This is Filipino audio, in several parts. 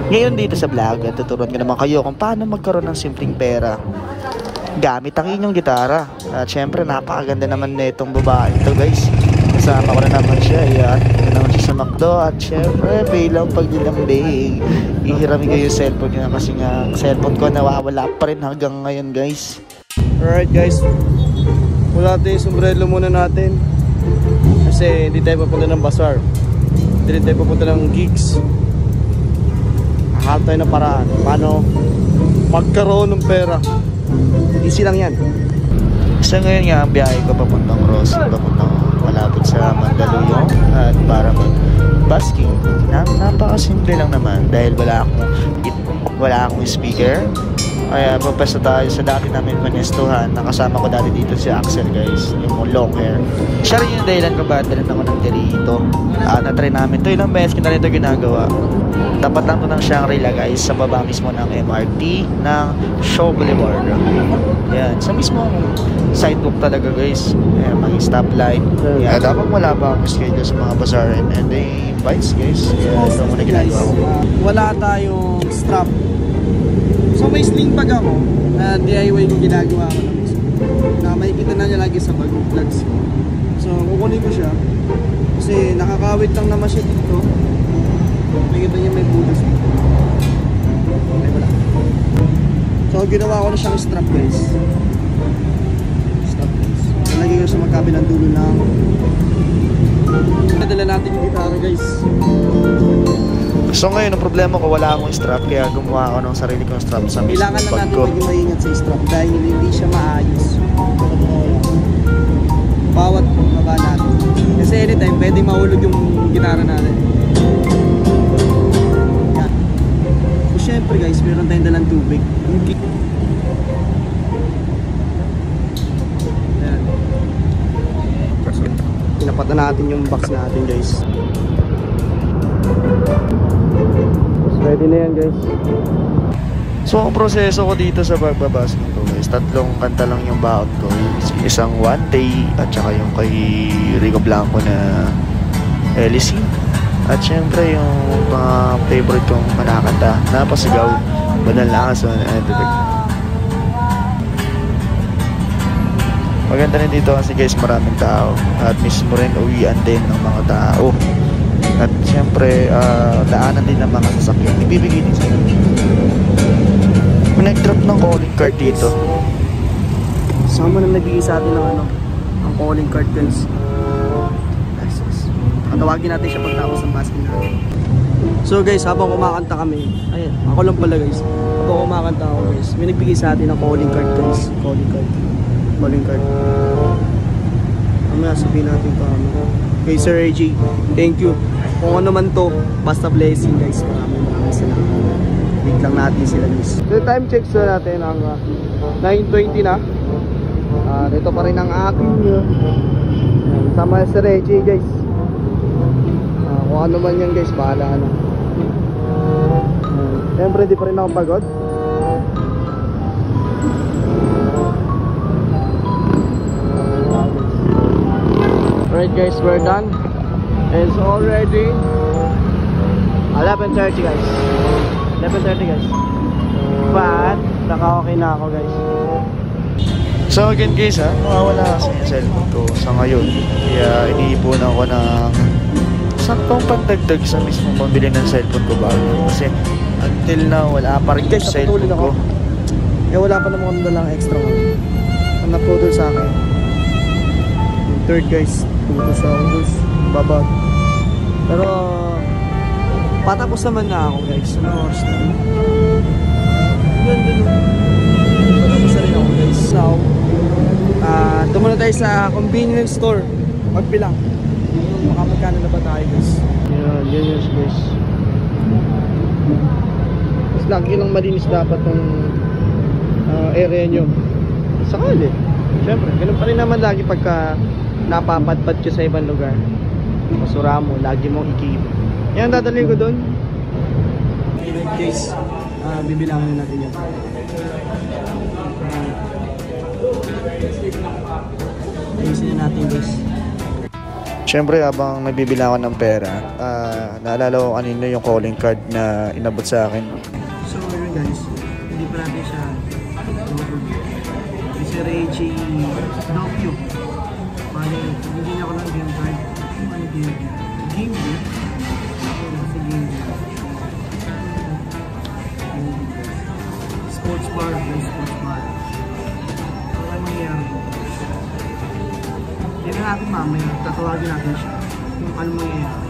Ngayon dito sa vlog, tuturuan ko naman kayo kung paano magkaroon ng simpleng pera gamit ang inyong gitara. At syempre napakaganda naman na itong babae ito guys. Kasama ko na naman siya. Ayan, ito naman siya sa McDo. At syempre bilang paglilambing, ihiramin kayo yung cellphone niya kasi nga cellphone ko nawawala pa rin hanggang ngayon guys. Alright guys, wala natin yung sombrero muna natin kasi hindi tayo papunta ng bazaar, hindi tayo papunta ng gigs. Hanap tayo ng paraan paano magkaroon ng pera. Easy lang yan. So ngayon nga ang biyahe ko papuntang Ross, papuntang malapit sa Mandaluyong at para mag-basking. Napakasimple lang naman dahil wala akong speaker. Kaya papasa tayo sa dati namin panestuhan. Nakasama ko dati dito si Axel guys, yung long hair. Siya rin yung dahilan ko bakit dalhin ako ng dito. Na-try namin to, ilang beses kita nito ginagawa. Dapat lang to ng Shangri-La guys, sa baba mismo ng MRT ng Shaw Boulevard. Yan, sa mismo sidewalk talaga guys. Ayan, may stoplight. Yan, dapat wala pa akong schedule sa mga bazaar and the bites guys. Yan, ito muna ginagawa ko. Wala tayong strap. So may sling bag ako na DIY yung ginagawa ko na makikita na niya lagi sa vlogs ko. So kukunin ko siya kasi nakakawit lang naman siya dito. Makikita niya may butas dito. Okay, wala. So ginawa ko na siyang strap guys. Strap guys. Nalagay ko sa magkabilang dulo ng nadala natin yung gitara guys. So ngayon, ang problema ko, wala akong strap, kaya gumawa ako ng sarili kong strap sa mismo kailangan lang bag natin ko. maging maingat sa strap dahil hindi siya maayos. Bawat baba natin. Kasi anytime, pwedeng mahulog yung gitara natin. Yan. So syempre guys, meron tayong dalang tubig. Yan. Pinapatan natin yung box natin guys. Ready na yan guys. So ang proseso ko dito sa pagbabasking ko guys, 3 kanta lang yung baon ko. Isang One Day at saka yung kay Rico Blanco na LC. At syempre yung mga favorite kong manakanta, Napasigaw, Banal na Aso, and maganda rin dito kasi guys maraming tao at mismo rin uwian din ng mga tao. At siyempre, daanan din ng mga sasakyan. Ibibigay din sa'yo. May nag-drop ng calling card dito. Sama na nagbigay sa atin ng ang calling card guys. Patawagin natin siya pagtapos ng basking natin. So guys, habang kumakanta kami, ayan, ako lang pala guys. Habang kumakanta ako guys, may nagbigay sa atin ng calling card guys. Calling card. Mamaya sabihin natin pa kay Sir AJ, thank you. Kung ano man to, basta blessing guys. Maraming salamat. Big lang natin sila guys. So time check sa natin ang 9:20 na. Dito pa rin ang ating sama sa Reggie guys. Kung ano man yan guys, bahala na. Siyempre di pa rin ako pagod. Alright guys, we're done. It's already 11:30 guys. 11:30 guys. But naka-okay na ako guys. So again guys mawawala kasi yung cellphone ko sa ngayon. Kaya iniipunan ko ng saktong pandagdag sa mismo pambili ng cellphone ko bago. Kasi until now wala pa rin yung cellphone ko. Kaya wala pa naman kami dalang extra one. Ang na-photo sa akin. Yung third guys, puto sa ulos, babag. Pero patapos naman na ako guys. Ano oras na? Patapos na rin ako guys. Now, tumuna tayo sa convenience store. Magbilang. Baka magkano na ba tayo guys? Yan yun guys. Mas lagi lang malinis dapat tong area nyo. Sakali. Siyempre, ganun pa rin naman lagi pagka napapadpad ko sa ibang lugar. Masura mo, lagi mong i-keep. Yan dadalhin ko doon. Guys, bibilangin natin yan. Ayusin natin guys. Siyempre, habang nagbibila ako ng pera, naalala ko kanina yung calling card na inabot sa akin. So yun guys, hindi pa natin siya si Reggie Dokyo. Bali, hindi niya ako ng game card. Ano game? Game view? Si game view. Sports bar, sports bar. Ano ang mangyayari? Hindi na natin mamaya, tatawagin natin siya. Kung ano mangyayari.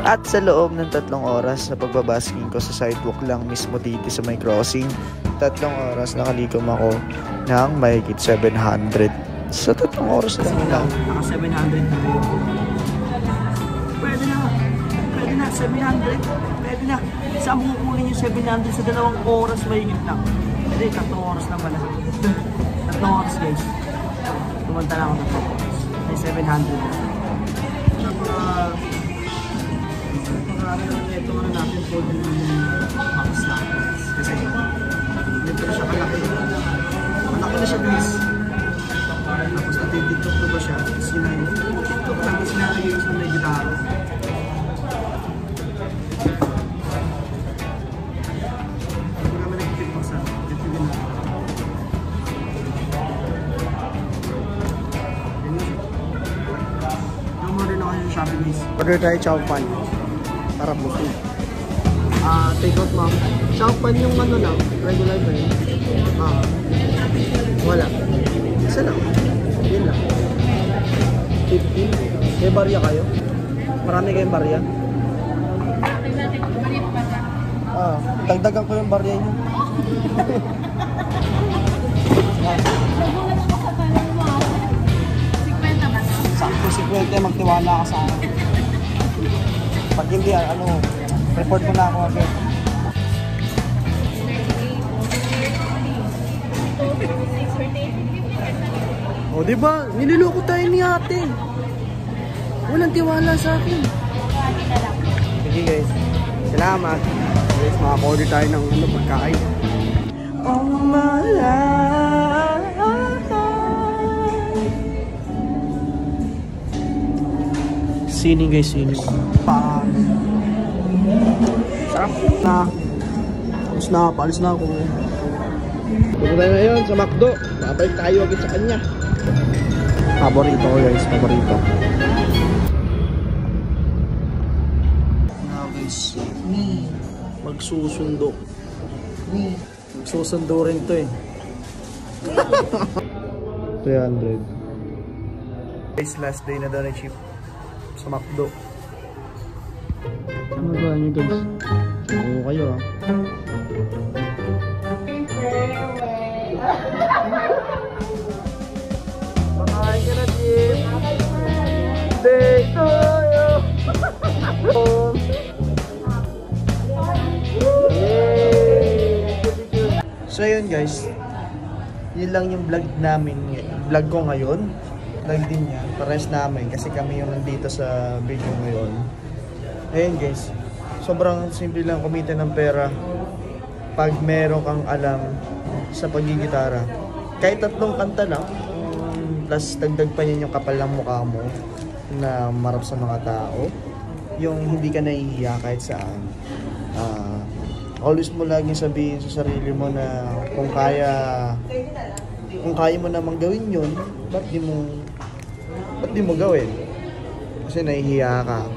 At sa loob ng 3 oras na pagbabasking ko sa sidewalk lang mismo dito sa may crossing, 3 oras nakalikom ako ng mahigit 700. Sa 3 oras lang. Naka 700 na rin. Pwede na, 700. Pwede na. Saan mo kukunin yung 700 sa 2 oras mahigit lang? Hindi, 3 oras lang pala. 3 oras guys. Tumanta lang ako ng 3 oras. May 700 na. Ito na natin po yung box natin. Kasi dito na siya kalaki. Malaki na siya guys. Tapos natitiktok na ba siya? Tapos yun na yun. TikTok lang. Tapos nalagay ko sa may gitara. Hindi naman nag-tiktok sa ito din na. Naman rin ako yung Shopee guys. Order tayo chow pan. Para busog. Take out ma'am. Chow pan yung ano lang, regular pa rin. Wala. Isa lang. Yun lang. 15. May barya kayo? Marami kayong barya? Dagdagan ko yung barya nyo. Sakto 50, magtiwala ka sa akin. Pag hindi, report mo na ako agad. O diba, nililoko tayo ni ate. Walang tiwala sa akin. Sige guys, salamat. Guys, makakorder tayo ng pagkain. Oh my life. Sining guys, sining. Sarap na. Paalis na ako. Punta tayo ngayon sa McDo. Babalik tayo agad sa kanya. Paborito ko guys, paborito. Now guys, magsusundo. Magsusundo rin to eh. 300. Guys, last day na daw na chip sa McDo. Ano ba nyo guys? Oo kayo ah. Pakain ka na Jim. Day to you. So yun guys, yun lang yung vlog namin. Vlog ko ngayon. Vlog din yan. Pares namin kasi kami yung nandito sa video ngayon. Ayun guys, sobrang simple lang kumita ng pera pag meron kang alam sa paggigitara. Kahit 3 kanta lang, plus dagdag pa niyan yung kapal ng mukha mo na marap sa mga tao, yung hindi ka nahihiya kahit saan. Always mo laging sabihin sa sarili mo na kung kaya mo namang gawin yun, ba't di mo gawin? Kasi nahihiya ka.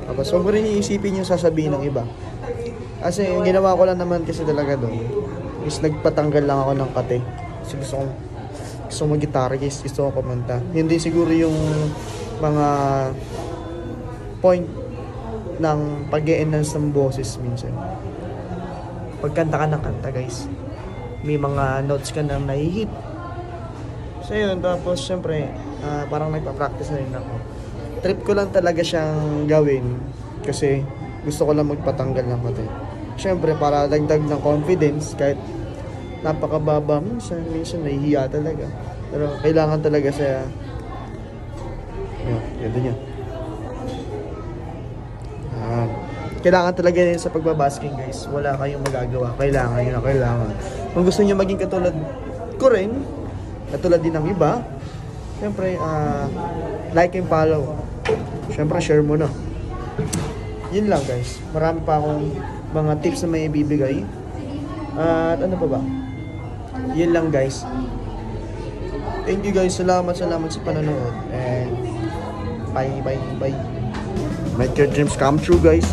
Tapos huwag mo rin iisipin yung sasabihin ng iba. Kasi yung ginawa ko lang naman kasi talaga doon is nagpatanggal lang ako ng kate. Kasi gusto mo gitara guys, gusto ko kumanta. Yun din siguro yung mga point ng pag-e-enhance ng boses minsan. Pagkanta ka ng kanta guys, may mga notes ka nang nahihit. So yun, tapos syempre parang nagpa-practice na rin ako. Trip ko lang talaga siyang gawin kasi gusto ko lang magpatanggal ng kate. Syempre para dagdag ng confidence kahit napakababa minsan nahihiya talaga. Pero kailangan talaga siya. Yan din yan. Kailangan talaga yun sa pagbabasking guys. Wala kayong magagawa. Kailangan yun na kailangan. Kung gusto niyo maging katulad ko rin, katulad din ng iba, syempre like and follow. Syempre, share mo na. Yun lang guys. Marami pa akong mga tips na may ibibigay. At ano pa ba? Yun lang guys. Thank you guys. Salamat sa panonood. And bye. Make your dreams come true guys.